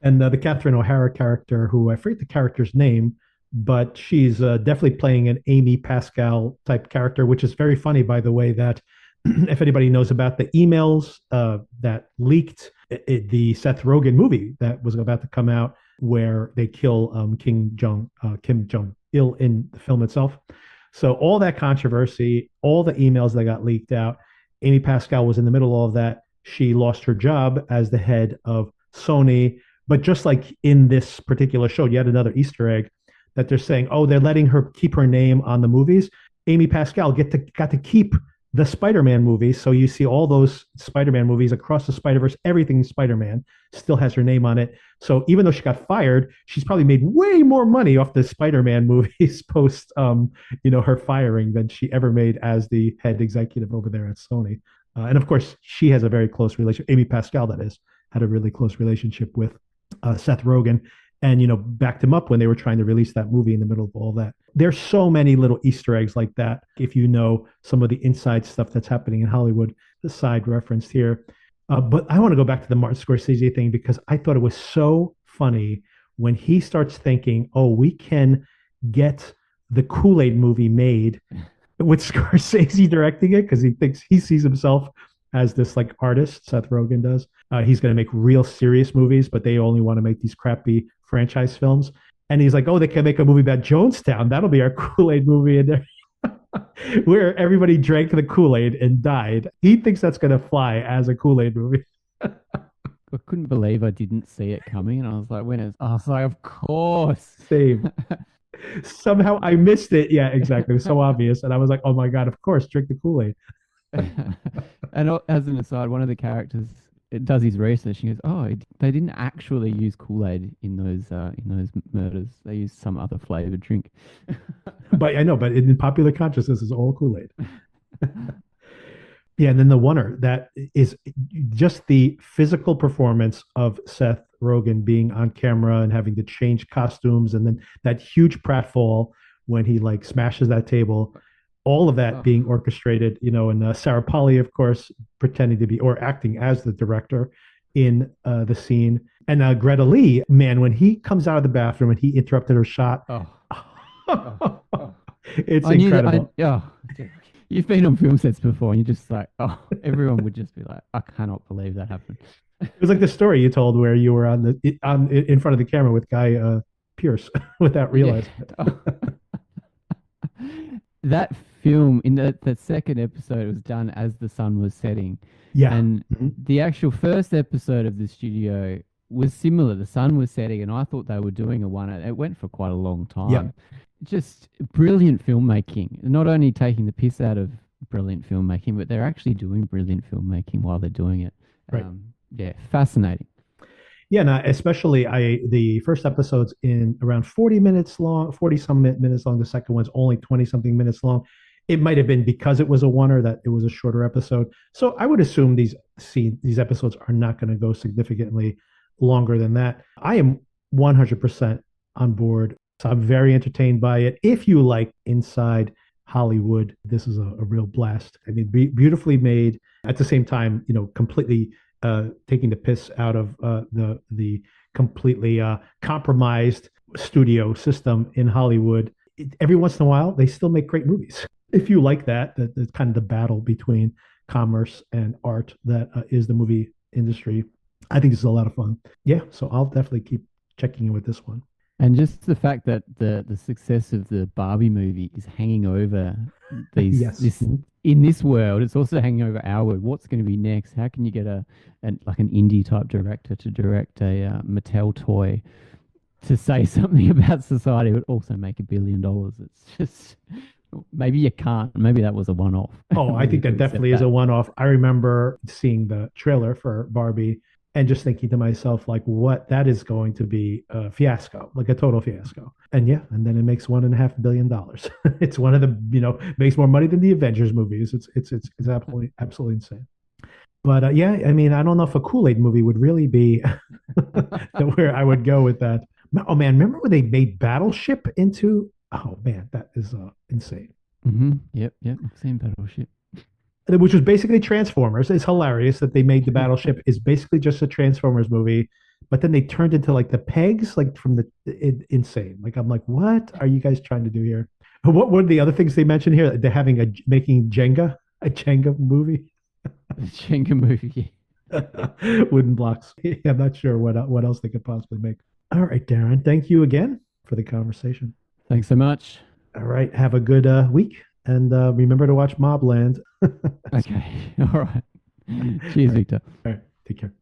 And the Catherine O'Hara character, who I forget the character's name, but she's definitely playing an Amy Pascal type character, which is very funny, by the way, that if anybody knows about the emails that leaked the Seth Rogan movie that was about to come out, where they kill Kim Jong Il in the film itself. So all that controversy, all the emails that got leaked out, Amy Pascal was in the middle of all of that. She lost her job as the head of Sony. But just like in this particular show, yet another Easter egg that they're saying, oh, they're letting her keep her name on the movies. Amy Pascal got to keep the Spider-Man movies. So you see all those Spider-Man movies across the Spider-Verse, everything Spider-Man still has her name on it. So even though she got fired, she's probably made way more money off the Spider-Man movies post her firing than she ever made as the head executive over there at Sony. And of course, she has a very close relation. Amy Pascal, that is, had a really close relationship with Seth Rogan, and backed him up when they were trying to release that movie in the middle of all that. There's so many little Easter eggs like that. If you know some of the inside stuff that's happening in Hollywood, the side referenced here. But I want to go back to the Martin Scorsese thing because I thought it was so funny when he starts thinking, oh, we can get the Kool-Aid movie made with Scorsese directing it because he sees himself as this like artist. Seth Rogan does. He's going to make real serious movies, but they only want to make these crappy franchise films. And he's like, oh, they can make a movie about Jonestown. That'll be our Kool-Aid movie in there. Where everybody drank the Kool-Aid and died. He thinks that's going to fly as a Kool-Aid movie. I couldn't believe I didn't see it coming, and I was like, of course. Same. Somehow I missed it. Yeah, exactly. It was so obvious. And I was like, oh my God, of course, drink the Kool-Aid. And as an aside, one of the characters it does his research. And he goes, "Oh, they didn't actually use Kool-Aid in those murders. They used some other flavored drink." But I know, but in popular consciousness, is all Kool-Aid. Yeah, and then the oneer that is just the physical performance of Seth Rogen being on camera and having to change costumes, and then that huge pratfall when he like smashes that table. all of that Oh, being orchestrated, and Sarah Polly, of course, pretending to be or acting as the director in the scene. And Greta Lee, man, when he comes out of the bathroom and he interrupted her shot, oh, oh, oh. it's I knew that. incredible. You've been on film sets before, and you're just like, oh, everyone would just be like, I cannot believe that happened. It was like the story you told where you were on in front of the camera with Guy Pierce without Yeah. realizing it. Oh. That film in the second episode was done as the sun was setting, Yeah. and Mhm. the actual first episode of the studio was similar. The sun was setting, and I thought they were doing a one. It went for quite a long Yeah. time. Just brilliant filmmaking. Not only taking the piss out of brilliant filmmaking, but they're actually doing brilliant filmmaking while they're doing it. Right. Yeah, fascinating. Yeah, no, especially the first episode's in around 40 minutes long, 40 some minutes long. The second one's only 20 something minutes long. It might have been because it was a oneer that it was a shorter episode. So I would assume these episodes are not going to go significantly longer than that. I am 100% on board. So I'm very entertained by it. If you like inside Hollywood, this is a real blast. I mean, beautifully made. At the same time, completely taking the piss out of the completely compromised studio system in Hollywood. Every once in a while, they still make great movies. If you like that's kind of the battle between commerce and art that is the movie industry. I think this is a lot of fun. Yeah, so I'll definitely keep checking in with this one. And just the fact that the success of the Barbie movie is hanging over these Yes. this in this world, it's also hanging over our world. What's going to be next? How can you get like an indie type director to direct a Mattel toy to say something about society but also make $1 billion? It's just maybe you can't. Maybe that was a one off. Oh, I We think need to that accept definitely is a that. one-off. I remember seeing the trailer for Barbie and just thinking to myself, like, what that is going to be a fiasco, like a total fiasco. And yeah, and then it makes $1.5 billion. It's one of the, makes more money than the Avengers movies. It's absolutely insane. But yeah, I mean, I don't know if a Kool-Aid movie would really be where I would go with that. Oh man, remember when they made Battleship into? Oh man, that is insane. Yep, yep. I've seen Battleship. Which was basically Transformers. It's hilarious that they made the Battleship is basically just a Transformers movie, but then they turned into like the pegs, like from insane. Like I'm like, what are you guys trying to do here? What were the other things they mentioned here? They're having making a Jenga movie, The Jenga movie. wooden blocks. Yeah, I'm not sure what else they could possibly make. All right, Darren, thank you again for the conversation. Thanks so much. All right, have a good week, and remember to watch Mobland. All Okay. All right. Cheers, right, Victor. all right, take care.